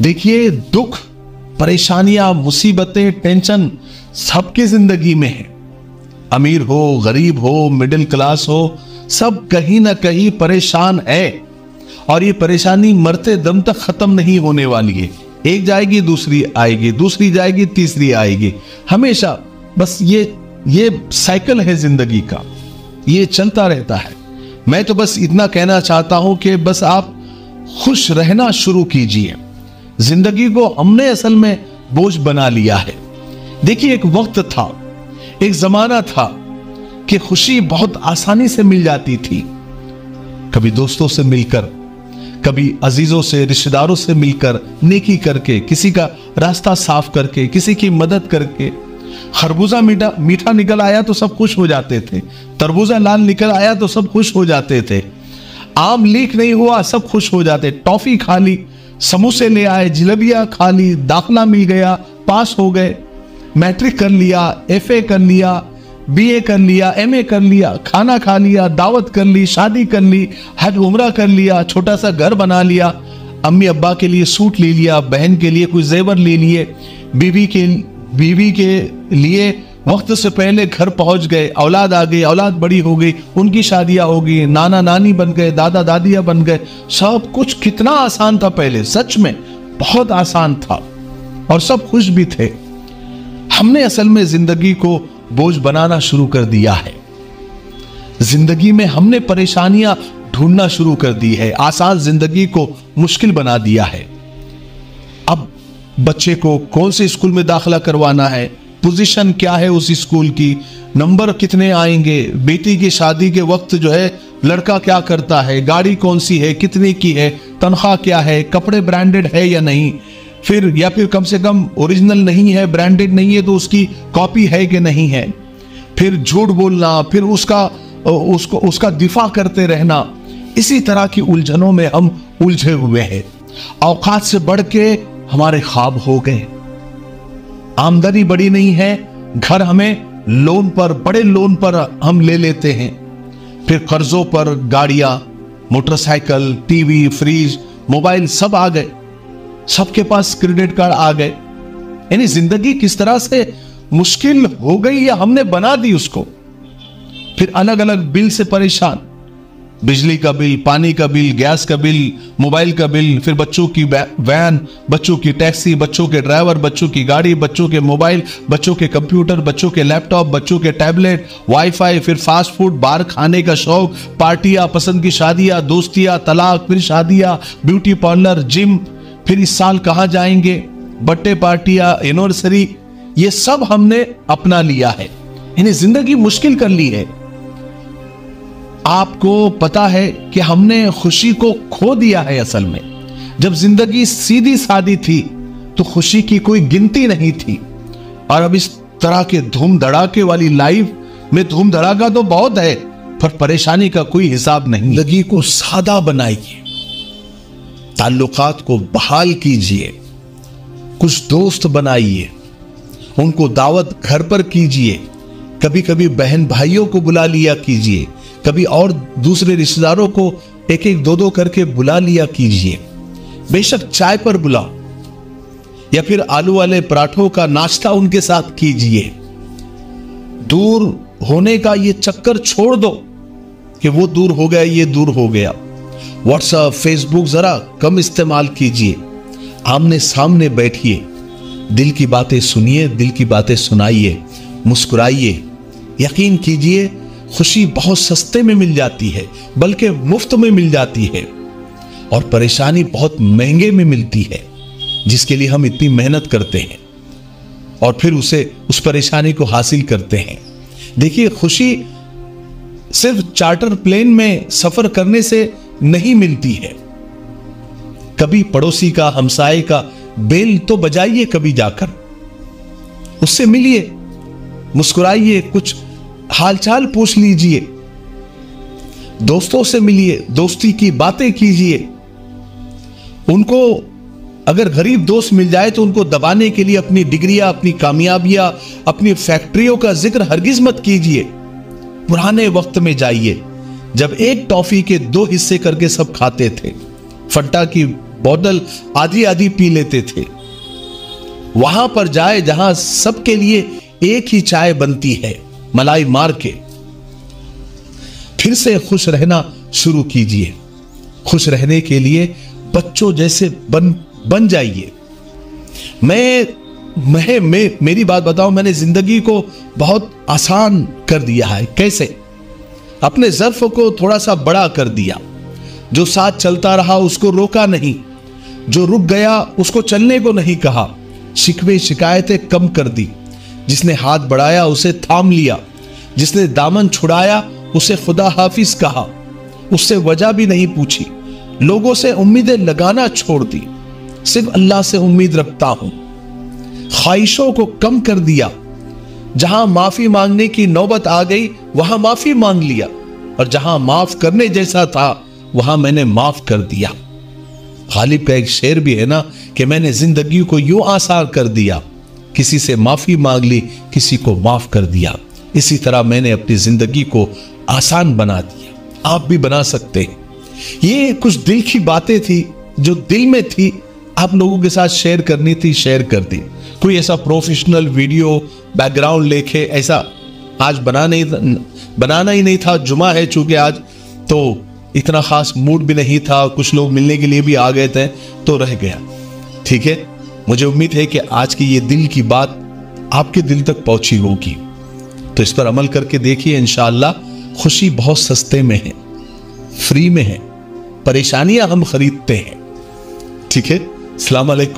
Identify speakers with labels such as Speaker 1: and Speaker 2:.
Speaker 1: देखिए, दुख, परेशानियां, मुसीबतें, टेंशन सबकी जिंदगी में है। अमीर हो, गरीब हो, मिडिल क्लास हो, सब कहीं ना कहीं परेशान है। और ये परेशानी मरते दम तक खत्म नहीं होने वाली है। एक जाएगी, दूसरी आएगी, दूसरी जाएगी, तीसरी आएगी। हमेशा बस ये साइकिल है जिंदगी का, ये चलता रहता है। मैं तो बस इतना कहना चाहता हूं कि बस आप खुश रहना शुरू कीजिए। जिंदगी को हमने असल में बोझ बना लिया है। देखिए, एक वक्त था, एक जमाना था कि खुशी बहुत आसानी से मिल जाती थी। कभी दोस्तों से मिलकर, कभी अजीजों से, रिश्तेदारों से मिलकर, नेकी करके, किसी का रास्ता साफ करके, किसी की मदद करके। खरबूजा मीठा निकल आया तो सब खुश हो जाते थे, तरबूजा लाल निकल आया तो सब खुश हो जाते थे, आम लीक नहीं हुआ सब खुश हो जाते, टॉफी खा ली, समोसे ले आए, जलेबियां खा ली, दाखला मिल गया, पास हो गए, मैट्रिक कर लिया, FA कर लिया, BA कर लिया, MA कर लिया, खाना खा लिया, दावत कर ली, शादी कर ली, हज उम्रा कर लिया, छोटा सा घर बना लिया, अम्मी अब्बा के लिए सूट ले लिया, बहन के लिए कुछ जेवर ले लिए, बीवी के लिए वक्त से पहले घर पहुंच गए, औलाद आ गई, औलाद बड़ी हो गई, उनकी शादियां हो गई, नाना नानी बन गए, दादा दादियां बन गए। सब कुछ कितना आसान था पहले, सच में बहुत आसान था और सब खुश भी थे। हमने असल में जिंदगी को बोझ बनाना शुरू कर दिया है। जिंदगी में हमने परेशानियां ढूंढना शुरू कर दी है, आसान जिंदगी को मुश्किल बना दिया है। अब बच्चे को कौन से स्कूल में दाखिला करवाना है, पोजीशन क्या है उस स्कूल की, नंबर कितने आएंगे, बेटी की शादी के वक्त जो है लड़का क्या करता है, गाड़ी कौन सी है, कितने की है, तनख्वाह क्या है, कपड़े ब्रांडेड है या नहीं, या फिर कम से कम ओरिजिनल नहीं है, ब्रांडेड नहीं है तो उसकी कॉपी है कि नहीं है, फिर झूठ बोलना, फिर उसका दिफा करते रहना। इसी तरह की उलझनों में हम उलझे हुए हैं। औकात से बढ़ के हमारे ख्वाब हो गए। आमदनी बड़ी नहीं है, घर हमें लोन पर, बड़े लोन पर हम ले लेते हैं, फिर कर्जों पर गाड़ियां, मोटरसाइकिल, टीवी, फ्रिज, मोबाइल सब आ गए, सबके पास क्रेडिट कार्ड आ गए। यानी जिंदगी किस तरह से मुश्किल हो गई या हमने बना दी उसको। फिर अलग अलग बिल से परेशान, बिजली का बिल, पानी का बिल, गैस का बिल, मोबाइल का बिल, फिर बच्चों की वैन, बच्चों की टैक्सी, बच्चों के ड्राइवर, बच्चों की गाड़ी, बच्चों के मोबाइल, बच्चों के कंप्यूटर, बच्चों के लैपटॉप, बच्चों के टैबलेट, वाईफाई, फिर फास्ट फूड, बाहर खाने का शौक, पार्टियां, पसंद की शादियां, दोस्तियां, तलाक, फिर शादियां, ब्यूटी पार्लर, जिम, फिर इस साल कहां जाएंगे, बर्थडे पार्टियां, एनिवर्सरी, ये सब हमने अपना लिया है। यानी जिंदगी मुश्किल कर ली है। आपको पता है कि हमने खुशी को खो दिया है। असल में जब जिंदगी सीधी सादी थी तो खुशी की कोई गिनती नहीं थी, और अब इस तरह के धूम धड़ाके वाली लाइफ में धूम धड़ाका तो बहुत है, पर परेशानी का कोई हिसाब नहीं। जिंदगी को सादा बनाइए, ताल्लुकात को बहाल कीजिए, कुछ दोस्त बनाइए, उनको दावत घर पर कीजिए, कभी कभी बहन भाइयों को बुला लिया कीजिए, कभी और दूसरे रिश्तेदारों को एक एक दो दो करके बुला लिया कीजिए। बेशक चाय पर बुलाओ या फिर आलू वाले पराठों का नाश्ता उनके साथ कीजिए। दूर होने का ये चक्कर छोड़ दो कि वो दूर हो गया, ये दूर हो गया। व्हाट्सएप, फेसबुक जरा कम इस्तेमाल कीजिए, आमने सामने बैठिए, दिल की बातें सुनिए, दिल की बातें सुनाइए, मुस्कुराइए। यकीन कीजिए खुशी बहुत सस्ते में मिल जाती है, बल्कि मुफ्त में मिल जाती है, और परेशानी बहुत महंगे में मिलती है, जिसके लिए हम इतनी मेहनत करते हैं और फिर उस परेशानी को हासिल करते हैं। देखिए, खुशी सिर्फ चार्टर प्लेन में सफर करने से नहीं मिलती है। कभी पड़ोसी का, हमसाये का बेल तो बजाइए, कभी जाकर उससे मिलिए, मुस्कुराइए, कुछ हालचाल पूछ लीजिए, दोस्तों से मिलिए, दोस्ती की बातें कीजिए। उनको अगर गरीब दोस्त मिल जाए तो उनको दबाने के लिए अपनी डिग्रियां, अपनी कामयाबियां, अपनी फैक्ट्रियों का जिक्र हरगिज मत कीजिए। पुराने वक्त में जाइए जब एक टॉफी के 2 हिस्से करके सब खाते थे, फंटा की बोतल आधी आधी पी लेते थे। वहां पर जाए जहां सबके लिए एक ही चाय बनती है, मलाई मार के। फिर से खुश रहना शुरू कीजिए। खुश रहने के लिए बच्चों जैसे बन जाइए। मेरी बात बताऊं, मैंने जिंदगी को बहुत आसान कर दिया है। कैसे? अपने ज़र्फ को थोड़ा सा बड़ा कर दिया। जो साथ चलता रहा उसको रोका नहीं, जो रुक गया उसको चलने को नहीं कहा। शिकवे शिकायतें कम कर दी। जिसने हाथ बढ़ाया उसे थाम लिया। जिसने दामन छुड़ाया उसे खुदा हाफिज कहा। उससे वजह भी नहीं पूछी। लोगों से उम्मीदें लगाना छोड़ दी। सिर्फ अल्लाह से उम्मीद रखता हूं। ख्वाहिशों को कम कर दिया। जहां माफी मांगने की नौबत आ गई वहां माफी मांग लिया, और जहां माफ करने जैसा था वहां मैंने माफ कर दिया। गालिब का एक शेर भी है ना कि मैंने जिंदगी को यूं आसान कर दिया, किसी से माफी मांग ली, किसी को माफ कर दिया। इसी तरह मैंने अपनी जिंदगी को आसान बना दिया। आप भी बना सकते हैं। ये कुछ दिल की बातें थी जो दिल में थी, आप लोगों के साथ शेयर करनी थी, शेयर कर दी। कोई ऐसा प्रोफेशनल वीडियो बैकग्राउंड लेके ऐसा आज बनाना ही नहीं था। जुमा है चूंकि आज, तो इतना खास मूड भी नहीं था। कुछ लोग मिलने के लिए भी आ गए थे तो रह गया। ठीक है, मुझे उम्मीद है कि आज की ये दिल की बात आपके दिल तक पहुंची होगी। तो इस पर अमल करके देखिए, इंशाअल्लाह खुशी बहुत सस्ते में है, फ्री में है। परेशानियां हम खरीदते हैं। ठीक है, अस्सलाम वालेकुम।